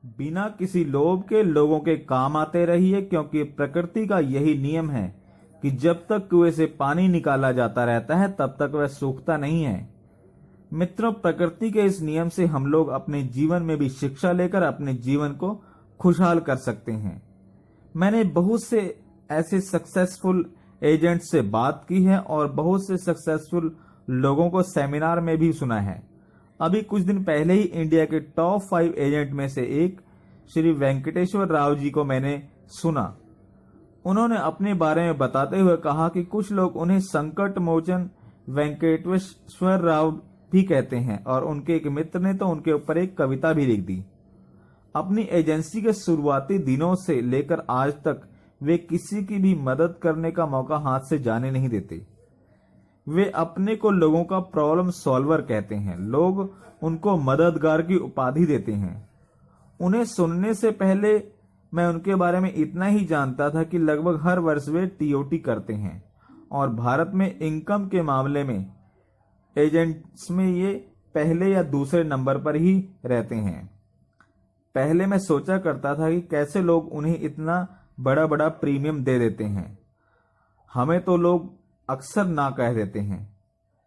बिना किसी लोभ के लोगों के काम आते रहिए, क्योंकि प्रकृति का यही नियम है कि जब तक कुएं से पानी निकाला जाता रहता है तब तक वह सूखता नहीं है। मित्रों, प्रकृति के इस नियम से हम लोग अपने जीवन में भी शिक्षा लेकर अपने जीवन को खुशहाल कर सकते हैं। मैंने बहुत से ऐसे सक्सेसफुल एजेंट से बात की है और बहुत से सक्सेसफुल लोगों को सेमिनार में भी सुना है। अभी कुछ दिन पहले ही इंडिया के टॉप 5 एजेंट में से एक श्री वेंकटेश्वर राव जी को मैंने सुना। उन्होंने अपने बारे में बताते हुए कहा कि कुछ लोग उन्हें संकट मोचन वेंकटेश्वर राव भी कहते हैं और उनके एक मित्र ने तो उनके ऊपर एक कविता भी लिख दी। अपनी एजेंसी के शुरुआती दिनों से लेकर आज तक वे किसी की भी मदद करने का मौका हाथ से जाने नहीं देते। वे अपने को लोगों का प्रॉब्लम सॉल्वर कहते हैं। लोग उनको मददगार की उपाधि देते हैं। उन्हें सुनने से पहले मैं उनके बारे में इतना ही जानता था कि लगभग हर वर्ष वे टीओटी करते हैं और भारत में इनकम के मामले में एजेंट्स में ये पहले या दूसरे नंबर पर ही रहते हैं। पहले मैं सोचा करता था कि कैसे लोग उन्हें इतना बड़ा बड़ा प्रीमियम दे देते हैं। हमें तो लोग अक्सर ना कह देते हैं।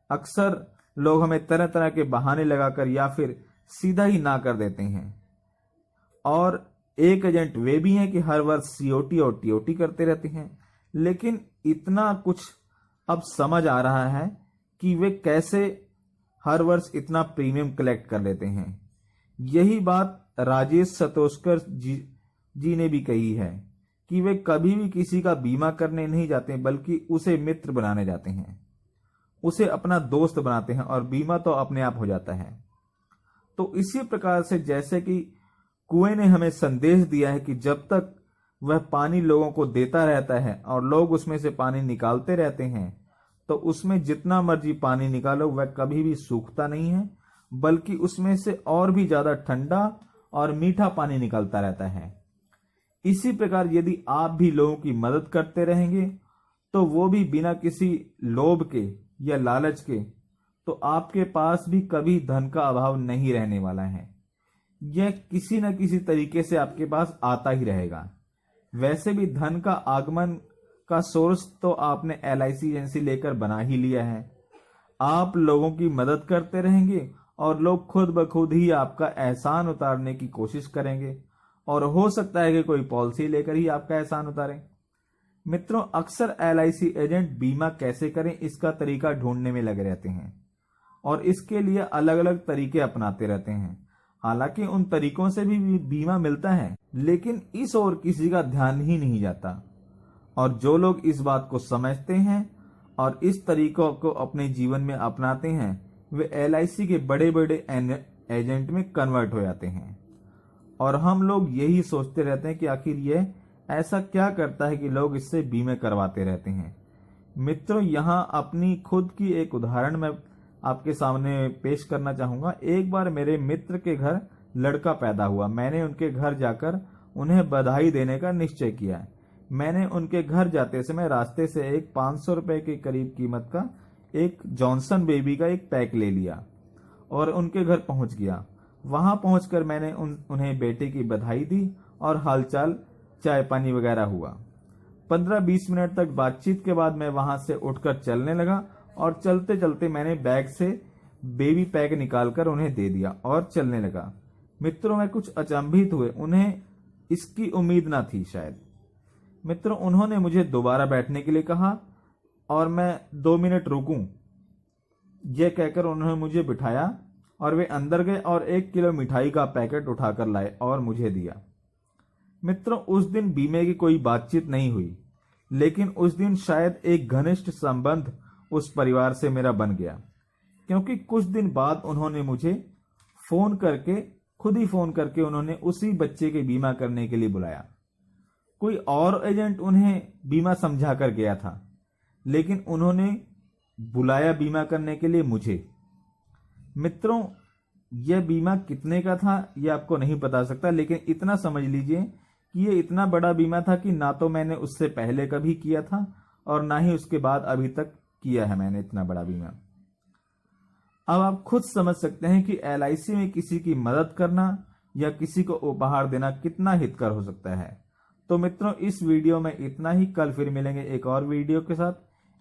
अक्सर लोग हमें तरह तरह के बहाने लगाकर या फिर सीधा ही ना कर देते हैं। और एक एजेंट वे भी हैं कि हर वर्ष सीओटी और टीओटी करते रहते हैं, लेकिन इतना कुछ अब समझ आ रहा है कि वे कैसे हर वर्ष इतना प्रीमियम कलेक्ट कर लेते हैं। यही बात राजेश सतोषकर जी ने भी कही है कि वे कभी भी किसी का बीमा करने नहीं जाते, बल्कि उसे मित्र बनाने जाते हैं, उसे अपना दोस्त बनाते हैं और बीमा तो अपने आप हो जाता है। तो इसी प्रकार से जैसे कि कुएं ने हमें संदेश दिया है कि जब तक वह पानी लोगों को देता रहता है और लोग उसमें से पानी निकालते रहते हैं, तो उसमें जितना मर्जी पानी निकालो वह कभी भी सूखता नहीं है, बल्कि उसमें से और भी ज्यादा ठंडा और मीठा पानी निकलता रहता है। इसी प्रकार यदि आप भी लोगों की मदद करते रहेंगे तो वो भी बिना किसी लोभ के या लालच के, तो आपके पास भी कभी धन का अभाव नहीं रहने वाला है। यह किसी न किसी तरीके से आपके पास आता ही रहेगा। वैसे भी धन का आगमन का सोर्स तो आपने एलआईसी एजेंसी लेकर बना ही लिया है। आप लोगों की मदद करते रहेंगे और लोग खुद ब खुद ही आपका एहसान उतारने की कोशिश करेंगे, और हो सकता है कि कोई पॉलिसी लेकर ही आपका एहसान उतारें। मित्रों, अक्सर एलआईसी एजेंट बीमा कैसे करें इसका तरीका ढूंढने में लगे रहते हैं और इसके लिए अलग अलग तरीके अपनाते रहते हैं। हालांकि उन तरीकों से भी बीमा मिलता है, लेकिन इस ओर किसी का ध्यान ही नहीं जाता। और जो लोग इस बात को समझते हैं और इस तरीकों को अपने जीवन में अपनाते हैं, वे एलआईसी के बड़े बड़े एजेंट में कन्वर्ट हो जाते हैं। और हम लोग यही सोचते रहते हैं कि आखिर यह ऐसा क्या करता है कि लोग इससे बीमे करवाते रहते हैं। मित्रों, यहाँ अपनी खुद की एक उदाहरण मैं आपके सामने पेश करना चाहूंगा। एक बार मेरे मित्र के घर लड़का पैदा हुआ। मैंने उनके घर जाकर उन्हें बधाई देने का निश्चय किया। मैंने उनके घर जाते समय रास्ते से एक 500 रुपए के करीब कीमत का एक जॉनसन बेबी का एक पैक ले लिया और उनके घर पहुंच गया। वहां पहुंचकर मैंने उन्हें बेटे की बधाई दी और हालचाल चाय पानी वगैरह हुआ। 15-20 मिनट तक बातचीत के बाद मैं वहां से उठकर चलने लगा और चलते चलते मैंने बैग से बेबी पैक निकालकर उन्हें दे दिया और चलने लगा। मित्रों, मैं कुछ अचंभित हुए, उन्हें इसकी उम्मीद न थी शायद। मित्रों, उन्होंने मुझे दोबारा बैठने के लिए कहा और मैं 2 मिनट रुकूं, यह कहकर उन्होंने मुझे बिठाया और वे अंदर गए और 1 किलो मिठाई का पैकेट उठाकर लाए और मुझे दिया। मित्रों, उस दिन बीमे की कोई बातचीत नहीं हुई, लेकिन उस दिन शायद एक घनिष्ठ संबंध उस परिवार से मेरा बन गया, क्योंकि कुछ दिन बाद उन्होंने मुझे खुद ही फोन करके उन्होंने उसी बच्चे के बीमा करने के लिए बुलाया। कोई और एजेंट उन्हें बीमा समझा कर गया था, लेकिन उन्होंने बुलाया बीमा करने के लिए मुझे। मित्रों, यह बीमा कितने का था यह आपको नहीं बता सकता, लेकिन इतना समझ लीजिए कि यह इतना बड़ा बीमा था कि ना तो मैंने उससे पहले कभी किया था और ना ही उसके बाद अभी तक किया है मैंने इतना बड़ा बीमा। अब आप खुद समझ सकते हैं कि एलआईसी में किसी की मदद करना या किसी को उपहार देना कितना हितकर हो सकता है। तो मित्रों, इस वीडियो में इतना ही। कल फिर मिलेंगे एक और वीडियो के साथ,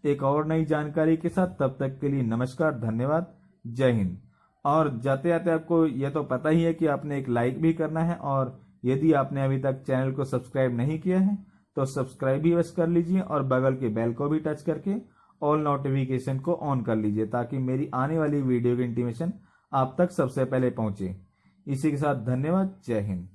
एक और नई जानकारी के साथ। तब तक के लिए नमस्कार, धन्यवाद, जय हिंद। और जाते जाते आपको यह तो पता ही है कि आपने एक लाइक भी करना है, और यदि आपने अभी तक चैनल को सब्सक्राइब नहीं किया है तो सब्सक्राइब भी बस कर लीजिए, और बगल के बेल को भी टच करके ऑल नोटिफिकेशन को ऑन कर लीजिए, ताकि मेरी आने वाली वीडियो की इंटीमेशन आप तक सबसे पहले पहुंचे। इसी के साथ धन्यवाद, जय हिंद।